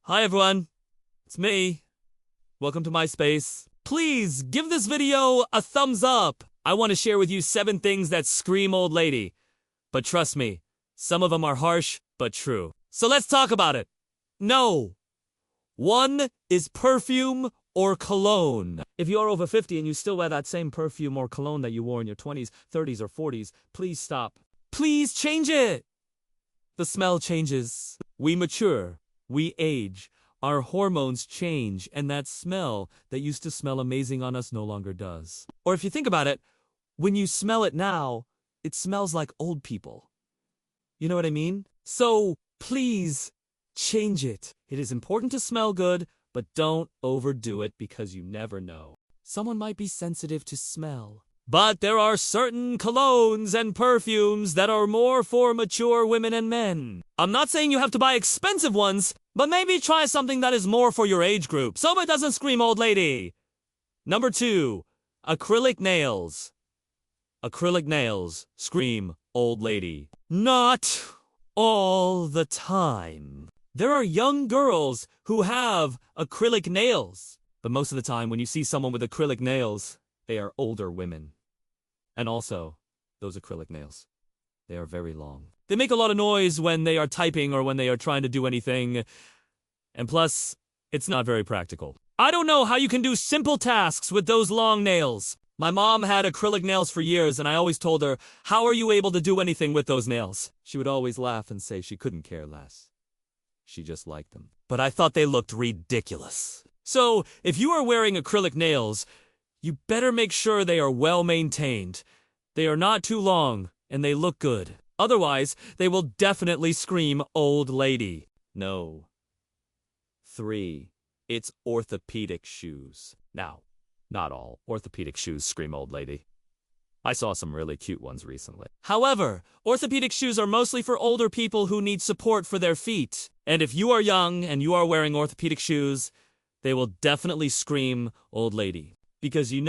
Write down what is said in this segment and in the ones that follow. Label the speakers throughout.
Speaker 1: Hi everyone, it's me. Welcome to my space. Please give this video a thumbs up. I want to share with you 7 things that scream old lady. But trust me, some of them are harsh, but true. So let's talk about it. No. 1 is perfume or cologne. If you are over 50 and you still wear that same perfume or cologne that you wore in your 20s, 30s, or 40s, please stop. Please change it. The smell changes. We mature. We age, our hormones change, and that smell that used to smell amazing on us no longer does. Or if you think about it, when you smell it now, it smells like old people. You know what I mean? So, please, change it. It is important to smell good, but don't overdo it because you never know. Someone might be sensitive to smell. But there are certain colognes and perfumes that are more for mature women and men. I'm not saying you have to buy expensive ones, but maybe try something that is more for your age group, so it doesn't scream old lady. Number 2, acrylic nails. Acrylic nails scream old lady. Not all the time. There are young girls who have acrylic nails, but most of the time when you see someone with acrylic nails, they are older women. And also, those acrylic nails, they are very long. They make a lot of noise when they are typing or when they are trying to do anything. And plus, it's not very practical. I don't know how you can do simple tasks with those long nails. My mom had acrylic nails for years, and I always told her, how are you able to do anything with those nails? She would always laugh and say she couldn't care less. She just liked them. But I thought they looked ridiculous. So, if you are wearing acrylic nails, you better make sure they are well maintained. They are not too long, and they look good. Otherwise, they will definitely scream old lady. No. 3, it's orthopedic shoes. Now, not all orthopedic shoes scream old lady. I saw some really cute ones recently. However, orthopedic shoes are mostly for older people who need support for their feet. And if you are young and you are wearing orthopedic shoes, they will definitely scream old lady. Because you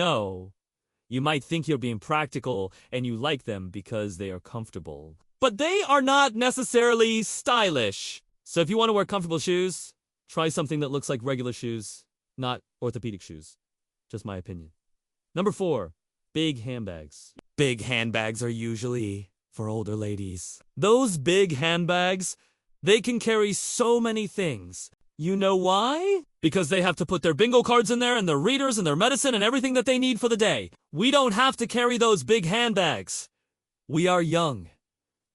Speaker 1: might think you're being practical and you like them because they are comfortable. But they are not necessarily stylish. So if you want to wear comfortable shoes, try something that looks like regular shoes, not orthopedic shoes. Just my opinion. Number 4, big handbags. Big handbags are usually for older ladies. Those big handbags, they can carry so many things. You know why? Because they have to put their bingo cards in there and their readers and their medicine and everything that they need for the day. We don't have to carry those big handbags. We are young.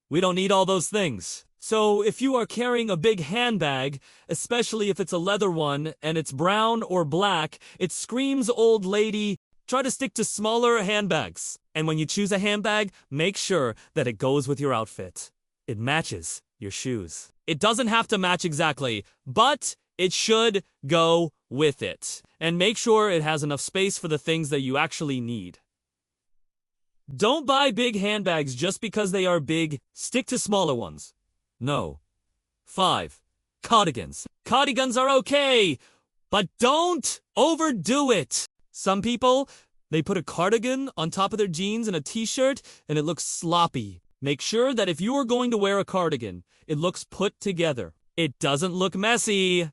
Speaker 1: We don't need all those things. So if you are carrying a big handbag, especially if it's a leather one and it's brown or black, it screams old lady. Try to stick to smaller handbags. And when you choose a handbag, make sure that it goes with your outfit. It matches your shoes. It doesn't have to match exactly, but it should go with it. And make sure it has enough space for the things that you actually need. Don't buy big handbags just because they are big. Stick to smaller ones. No. 5, cardigans. Cardigans are okay, but don't overdo it. Some people, they put a cardigan on top of their jeans and a t-shirt, and it looks sloppy. Make sure that if you are going to wear a cardigan, it looks put together. It doesn't look messy.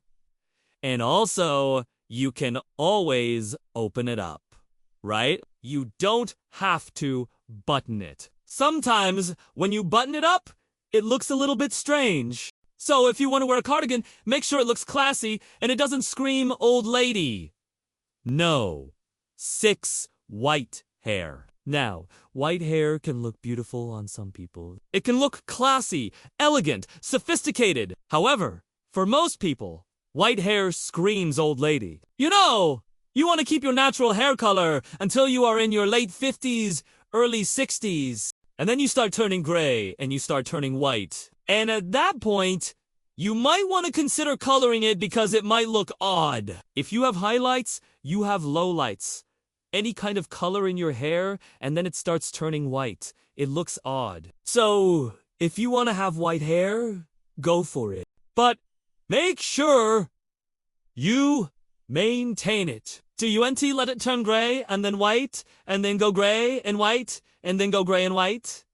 Speaker 1: And also, you can always open it up, right? You don't have to button it. Sometimes, when you button it up, it looks a little bit strange. So if you want to wear a cardigan, make sure it looks classy and it doesn't scream old lady. No. 6, white hair. Now, white hair can look beautiful on some people. It can look classy, elegant, sophisticated. However, for most people, white hair screams old lady. You want to keep your natural hair color until you are in your late 50s, early 60s. And then you start turning gray and you start turning white. And at that point, you might want to consider coloring it because it might look odd. If you have highlights, you have lowlights. Any kind of color in your hair, and then it starts turning white. It looks odd. So, if you want to have white hair, go for it. But make sure you maintain it. Do you let it turn gray, and then white, and then go gray and white, and then go gray and white?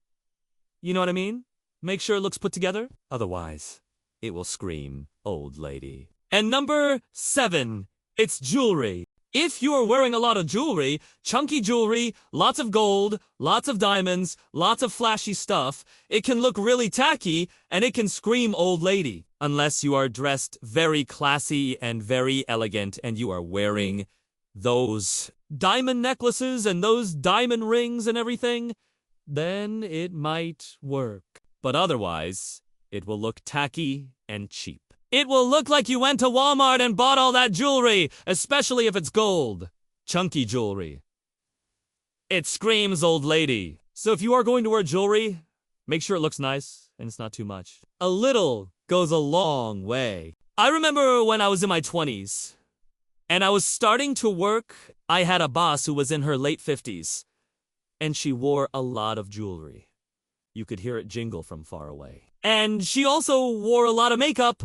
Speaker 1: You know what I mean? Make sure it looks put together. Otherwise, it will scream old lady. And number 7, it's jewelry. If you are wearing a lot of jewelry, chunky jewelry, lots of gold, lots of diamonds, lots of flashy stuff, it can look really tacky and it can scream old lady. Unless you are dressed very classy and very elegant and you are wearing those diamond necklaces and those diamond rings and everything, then it might work. But otherwise, it will look tacky and cheap. It will look like you went to Walmart and bought all that jewelry, especially if it's gold. Chunky jewelry. It screams old lady. So if you are going to wear jewelry, make sure it looks nice and it's not too much. A little goes a long way. I remember when I was in my 20s and I was starting to work, I had a boss who was in her late 50s and she wore a lot of jewelry. You could hear it jingle from far away. And she also wore a lot of makeup.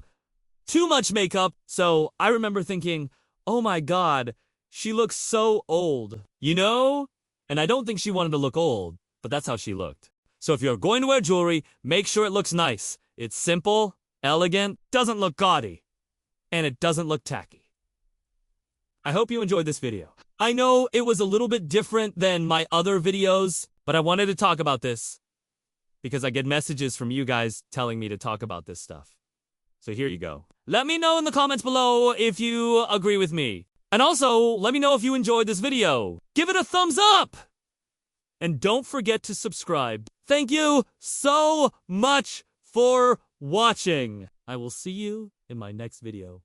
Speaker 1: Too much makeup, so I remember thinking, oh my god, she looks so old, you know? And I don't think she wanted to look old, but that's how she looked. So if you're going to wear jewelry, make sure it looks nice. It's simple, elegant, doesn't look gaudy, and it doesn't look tacky. I hope you enjoyed this video. I know it was a little bit different than my other videos, but I wanted to talk about this because I get messages from you guys telling me to talk about this stuff. So here you go. Let me know in the comments below if you agree with me. And also, let me know if you enjoyed this video. Give it a thumbs up! And don't forget to subscribe. Thank you so much for watching. I will see you in my next video.